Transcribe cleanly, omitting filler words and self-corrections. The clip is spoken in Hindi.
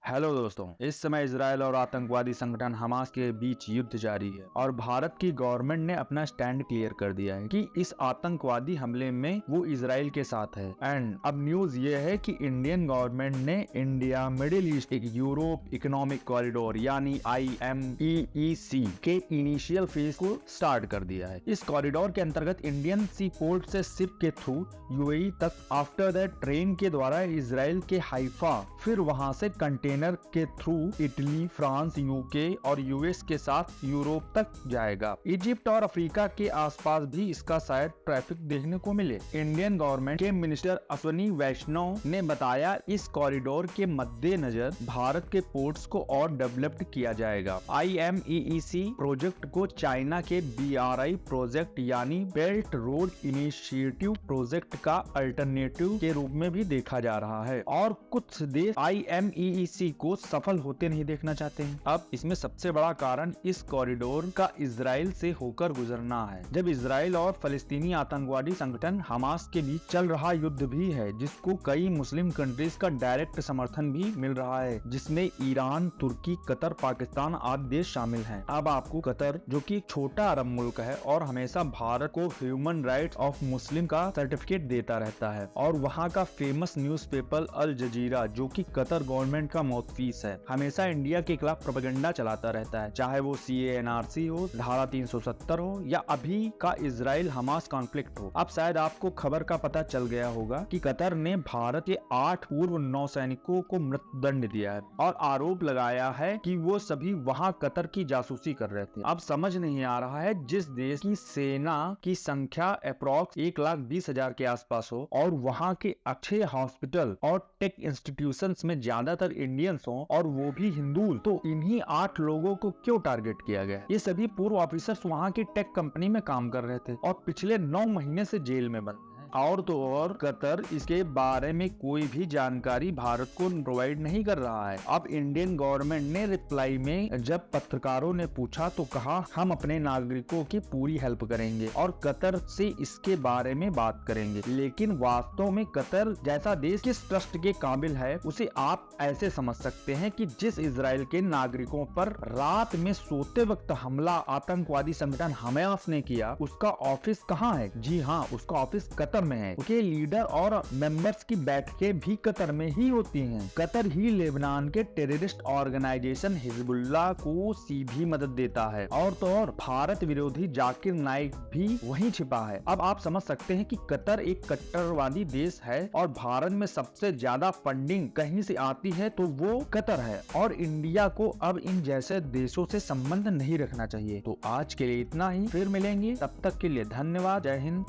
हेलो दोस्तों, इस समय इजराइल और आतंकवादी संगठन हमास के बीच युद्ध जारी है और भारत की गवर्नमेंट ने अपना स्टैंड क्लियर कर दिया है कि इस आतंकवादी हमले में वो इजराइल के साथ है। एंड अब न्यूज ये है कि इंडियन गवर्नमेंट ने India middle east Europe economic corridor यानी IMEEC के इनिशियल फेज को स्टार्ट कर दिया है। इस कॉरिडोर के अंतर्गत इंडियन सी पोर्ट से शिप के थ्रू UAE तक, आफ्टर दैट ट्रेन के द्वारा इजराइल के हाइफा, फिर वहां से कंटेनर के थ्रू इटली, फ्रांस, UK और US के साथ यूरोप तक जाएगा। इजिप्ट और अफ्रीका के आसपास भी इसका शायद ट्रैफिक देखने को मिले। इंडियन गवर्नमेंट के मिनिस्टर अश्विनी वैष्णव ने बताया, इस कॉरिडोर के मद्देनजर भारत के पोर्ट्स को और डेवलप्ड किया जाएगा। IMEEC प्रोजेक्ट को चाइना के BRI प्रोजेक्ट यानी बेल्ट रोड इनिशिएटिव प्रोजेक्ट का अल्टरनेटिव के रूप में भी देखा जा रहा है और कुछ देश IMEEC को सफल होते नहीं देखना चाहते हैं। अब इसमें सबसे बड़ा कारण इस कॉरिडोर का इजराइल से होकर गुजरना है। जब इजराइल और फलस्तीनी आतंकवादी संगठन हमास के बीच चल रहा युद्ध भी है, जिसको कई मुस्लिम कंट्रीज का डायरेक्ट समर्थन भी मिल रहा है, जिसमें ईरान, तुर्की, कतर, पाकिस्तान आदि देश शामिल हैं। अब आपको कतर, जो कि एक छोटा अरब मुल्क है और हमेशा भारत को ह्यूमन राइट्स ऑफ मुस्लिम का सर्टिफिकेट देता रहता है, और वहाँ का फेमस न्यूज़पेपर अल जजीरा, जो कि कतर गवर्नमेंट का माउथपीस है, हमेशा इंडिया के खिलाफ प्रोपेगेंडा चलाता रहता है, चाहे वो CANRC हो, धारा 370 हो या अभी का इजराइल हमास कॉन्फ्लिक्ट हो। अब शायद आपको खबर का पता चल गया होगा कि कतर ने भारत के 8 पूर्व नौसैनिकों को मृत्युदंड दिया है और आरोप लगाया है कि वो सभी वहां कतर की जासूसी कर रहे थे। अब समझ नहीं आ रहा है, जिस देश की सेना की संख्या अप्रॉक्स 1,20,000 के आसपास हो और वहां के अच्छे हॉस्पिटल और टेक इंस्टीट्यूशंस में ज्यादातर इंडियंस हो और वो भी हिंदू, तो इन्हीं 8 लोगों को क्यों टारगेट किया गया? ये सभी पूर्व ऑफिसर्स वहाँ की टेक कंपनी में काम कर रहे थे और पिछले 9 महीने से जेल में बंद हैं। और तो और कतर इसके बारे में कोई भी जानकारी भारत को प्रोवाइड नहीं कर रहा है। अब इंडियन गवर्नमेंट ने रिप्लाई में जब पत्रकारों ने पूछा तो कहा, हम अपने नागरिकों की पूरी हेल्प करेंगे और कतर से इसके बारे में बात करेंगे। लेकिन वास्तव में कतर जैसा देश किस ट्रस्ट के काबिल है, उसे आप ऐसे समझ सकते हैं कि जिस इजराइल के नागरिकों पर रात में सोते वक्त हमला आतंकवादी संगठन हमास ने किया, उसका ऑफिस कहाँ है? जी हाँ, उसका ऑफिस कतर में है। उसके लीडर और मेंबर्स की बैठकें भी कतर में ही होती हैं। कतर ही लेबनान के टेररिस्ट ऑर्गेनाइजेशन हिजबुल्लाह को सीधी मदद देता है और तो और भारत विरोधी जाकिर नाइक भी वहीं छिपा है। अब आप समझ सकते हैं कि कतर एक कट्टरवादी देश है और भारत में सबसे ज्यादा फंडिंग कहीं से आती है तो वो कतर है, और इंडिया को अब इन जैसे देशों से संबंध नहीं रखना चाहिए। तो आज के लिए इतना ही, फिर मिलेंगे, तब तक के लिए धन्यवाद, जय हिंद।